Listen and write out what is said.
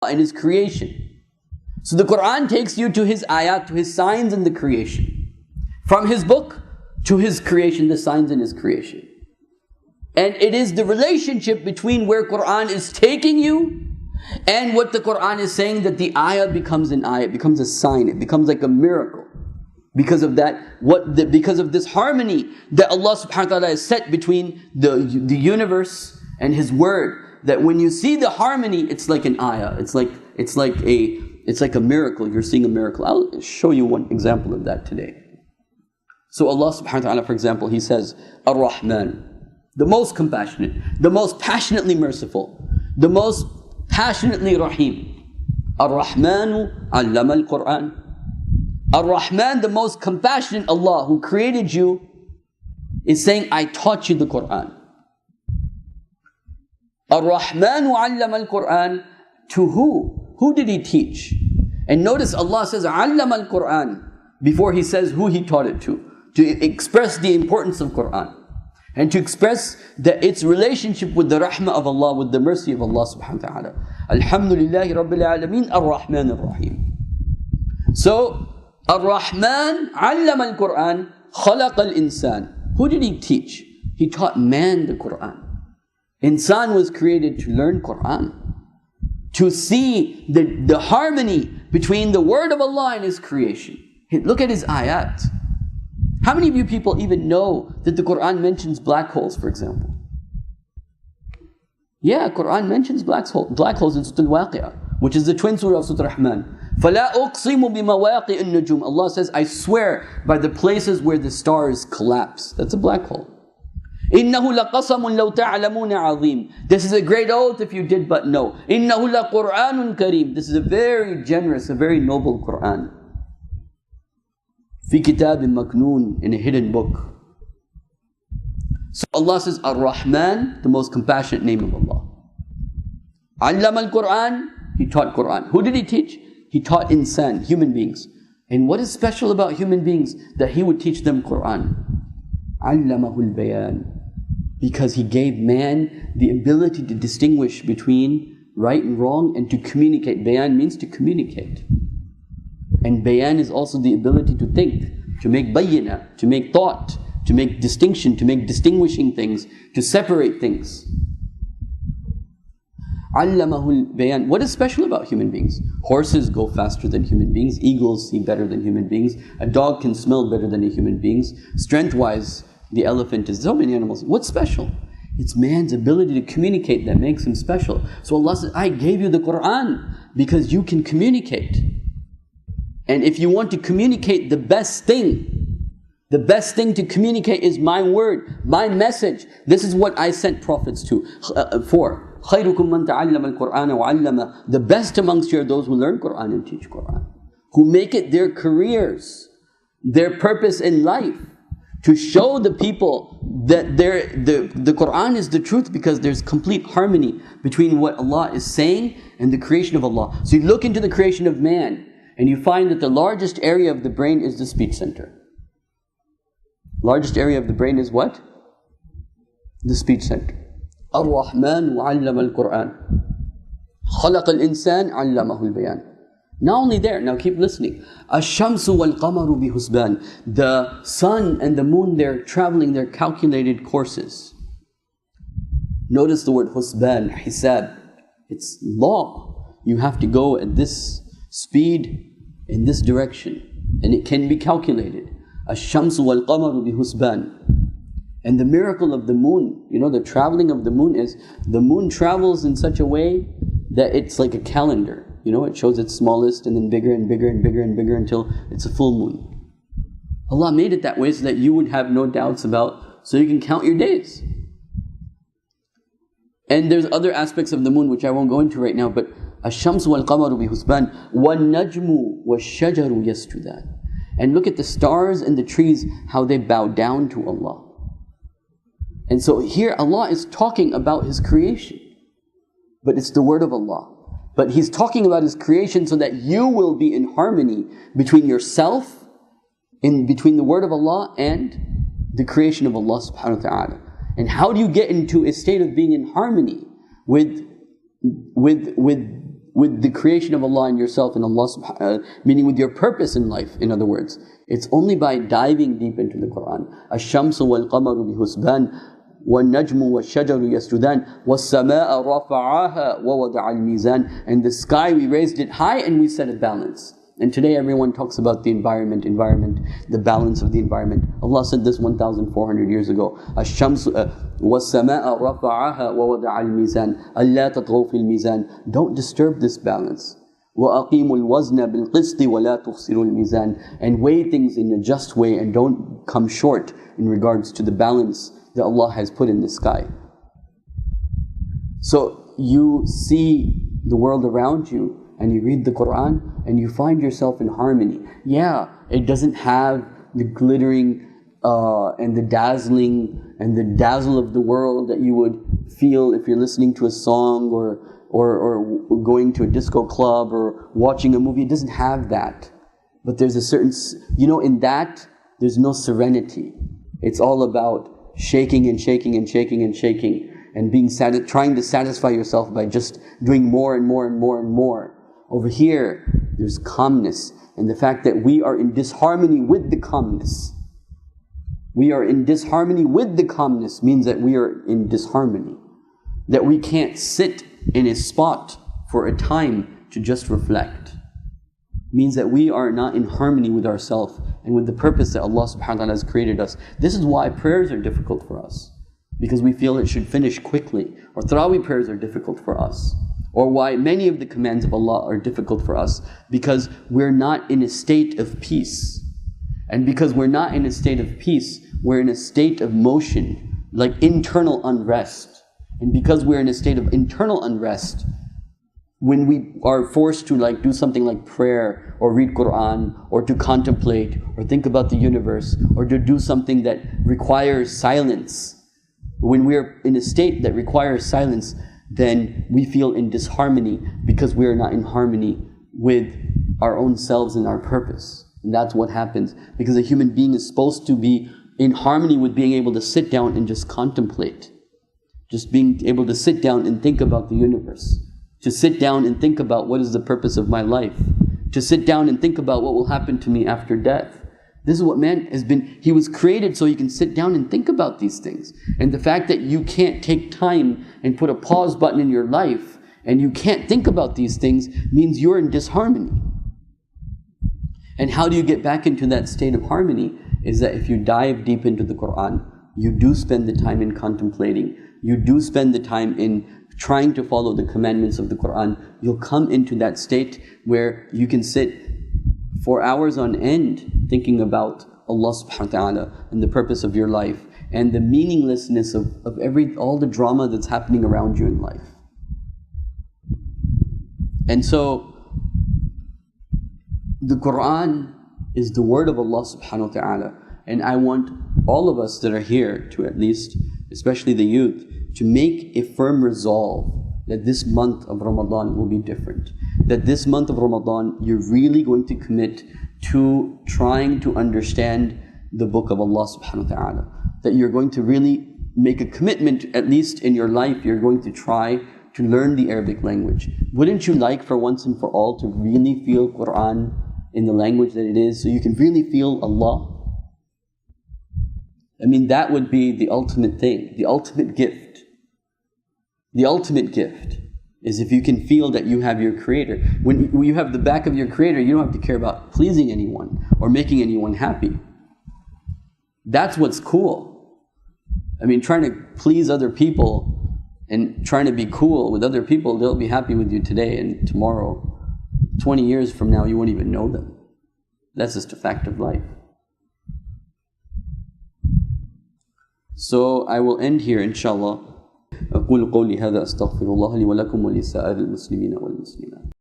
and His creation. So the Quran takes you to His ayat, to His signs in the creation. From His book to His creation, the signs in His creation. And it is the relationship between where Quran is taking you and what the Quran is saying that the ayah becomes an ayah, it becomes a sign, it becomes like a miracle. Because of that, because of this harmony that Allah subhanahu wa ta'ala has set between the universe and His word, that when you see the harmony, it's like an ayah, it's like a miracle, you're seeing a miracle. I'll show you one example of that today. So Allah subhanahu wa ta'ala, for example, He says, Ar-Rahman, the most compassionate, the most passionately merciful, the most passionately Rahim. Ar-Rahmanu allama al-Quran. Ar-Rahman, the most compassionate Allah who created you, is saying, I taught you the Quran. Ar-Rahmanu allama al-Quran. To who? Who did He teach? And notice Allah says, allama al-Quran, before He says who He taught it to express the importance of Quran. And to express that its relationship with the rahmah of Allah, with the mercy of Allah subhanahu wa ta'ala. Alhamdulillahi Rabbil Alameen, Ar-Rahman Ar-Rahim. So, Ar-Rahman, allama al-Quran, khalaq al-insan. Who did He teach? He taught man the Quran. Insan was created to learn Quran. To see the harmony between the word of Allah and His creation. Look at His ayat. How many of you people even know that the Quran mentions black holes, for example? Yeah, Quran mentions black holes in Surah Al-Waqi'ah, which is the twin surah of Surah Rahman. فَلَا أُقْسِمُ بِمَوَاقِئِ النُّجُومِ. Allah says, I swear by the places where the stars collapse. That's a black hole. إِنَّهُ لَقَسَمٌ لَوْ تَعْلَمُونَ عَظِيمٌ. This is a great oath if you did but know. إِنَّهُ لَقُرْآنٌ كَرِيمٌ. This is a very generous, a very noble Quran. في كتاب مكنون, in a hidden book. So Allah says, Ar-Rahman, the most compassionate name of Allah. Allama al-Quran, He taught Quran. Who did He teach? He taught insan, human beings. And what is special about human beings? That He would teach them Quran. Allamahu al-Bayan. Because He gave man the ability to distinguish between right and wrong and to communicate. Bayan means to communicate. And bayan is also the ability to think, to make bayyina, to make thought, to make distinction, to make distinguishing things, to separate things. Allamahul bayan. What is special about human beings? Horses go faster than human beings. Eagles see better than human beings. A dog can smell better than a human being. Strength-wise, the elephant is so many animals. What's special? It's man's ability to communicate that makes him special. So Allah says, I gave you the Quran because you can communicate. And if you want to communicate the best thing to communicate is my word, my message. This is what I sent prophets for. خَيْرُكُمْ مَنْ تَعَلَّمَ الْقُرْآنَ وَعَلَّمَ. The best amongst you are those who learn Quran and teach Quran. Who make it their careers, their purpose in life. To show the people that the Quran is the truth, because there's complete harmony between what Allah is saying and the creation of Allah. So you look into the creation of man, and you find that the largest area of the brain is the speech center. Largest area of the brain is what? The speech center. Ar-Rahman allama al-Quran. Khalaq al-insan allamahu al-bayan. Not only there, now keep listening. Ash-shamsu wal-qamaru bihusban. The sun and the moon, they're traveling their calculated courses. Notice the word husban, hisab. It's law. You have to go at this speed in this direction, and it can be calculated. Ash-shamsu wal-qamaru bihusban. And the miracle of the moon, the traveling of the moon is, the moon travels in such a way that it's like a calendar. It shows its smallest and then bigger and bigger and bigger and bigger until it's a full moon. Allah made it that way so that you would have no doubts so you can count your days. And there's other aspects of the moon which I won't go into right now, but الشمس والقمر بحسبان والنجم والشجر يسجدان. And look at the stars and the trees, how they bow down to Allah. And so here Allah is talking about His creation, but it's the word of Allah. But He's talking about His creation so that you will be in harmony between yourself, between the word of Allah and the creation of Allah subhanahu wa ta'ala. And how do you get into a state of being in harmony with with the creation of Allah and yourself and Allah subhanahu, meaning with your purpose in life, in other words. It's only by diving deep into the Quran. الشَّمْسُ وَالْقَمَرُ بِحُسْبَانٍ وَالنَّجْمُ وَالشَّجَرُ يَسْجُدَانِ وَالسَّمَاءَ رَفَعَهَا وَوَضَعَ الْمِيزَانِ. And the sky, we raised it high and we set a balance. And today everyone talks about the environment, the balance of the environment. Allah said this 1,400 years ago. الشَّمْسُ وَالسَّمَاءَ رَفَعَهَا وَوَضَعَ الْمِيزَانِ أَلَّا تَطْغَوْا فِي الْمِيزَانِ. Don't disturb this balance. وَأَقِيمُوا الْوَزْنَ بِالْقِسْطِ وَلَا تُخْسِرُوا الْمِيزَانِ. And weigh things in a just way and don't come short in regards to the balance that Allah has put in the sky. So you see the world around you and you read the Quran and you find yourself in harmony. Yeah, it doesn't have the glittering and the dazzling and the dazzle of the world that you would feel if you're listening to a song or going to a disco club or watching a movie. It doesn't have that. But there's a certain, in that, there's no serenity. It's all about shaking and shaking and shaking and shaking and being trying to satisfy yourself by just doing more and more and more and more. Over here, there's calmness, and the fact that we are in disharmony with the calmness. We are in disharmony with the calmness means that we are in disharmony. That we can't sit in a spot for a time to just reflect. Means that we are not in harmony with ourselves and with the purpose that Allah subhanahu wa ta'ala has created us. This is why prayers are difficult for us. Because we feel it should finish quickly. Or Taraweeh prayers are difficult for us. Or why many of the commands of Allah are difficult for us. Because we're not in a state of peace. And because we're not in a state of peace, we're in a state of motion, like internal unrest. And because we're in a state of internal unrest, when we are forced to do something like prayer or read Quran or to contemplate or think about the universe or to do something that requires silence, when we're in a state that requires silence, then we feel in disharmony because we are not in harmony with our own selves and our purpose. And that's what happens. Because a human being is supposed to be in harmony with being able to sit down and just contemplate. Just being able to sit down and think about the universe. To sit down and think about what is the purpose of my life. To sit down and think about what will happen to me after death. This is what man has been, he was created so he can sit down and think about these things. And the fact that you can't take time and put a pause button in your life and you can't think about these things means you're in disharmony. And how do you get back into that state of harmony? Is that if you dive deep into the Quran, you do spend the time in contemplating, you do spend the time in trying to follow the commandments of the Quran, you'll come into that state where you can sit for hours on end thinking about Allah subhanahu wa ta'ala and the purpose of your life and the meaninglessness of all the drama that's happening around you in life. And so the Quran is the word of Allah subhanahu wa ta'ala, and I want all of us that are here to at least, especially the youth, to make a firm resolve that this month of Ramadan will be different. That this month of Ramadan, you're really going to commit to trying to understand the book of Allah subhanahu wa ta'ala. That you're going to really make a commitment, at least in your life, you're going to try to learn the Arabic language. Wouldn't you like for once and for all to really feel Quran in the language that it is, so you can really feel Allah? I mean, that would be the ultimate thing, the ultimate gift. The ultimate gift is if you can feel that you have your Creator. When you have the back of your Creator, you don't have to care about pleasing anyone or making anyone happy. That's what's cool. I mean, trying to please other people and trying to be cool with other people, they'll be happy with you today, and tomorrow, 20 years from now, you won't even know them. That's just a fact of life. So I will end here, inshallah. أقول قولي هذا أستغفر الله لي ولكم ولسائر المسلمين والمسلمات.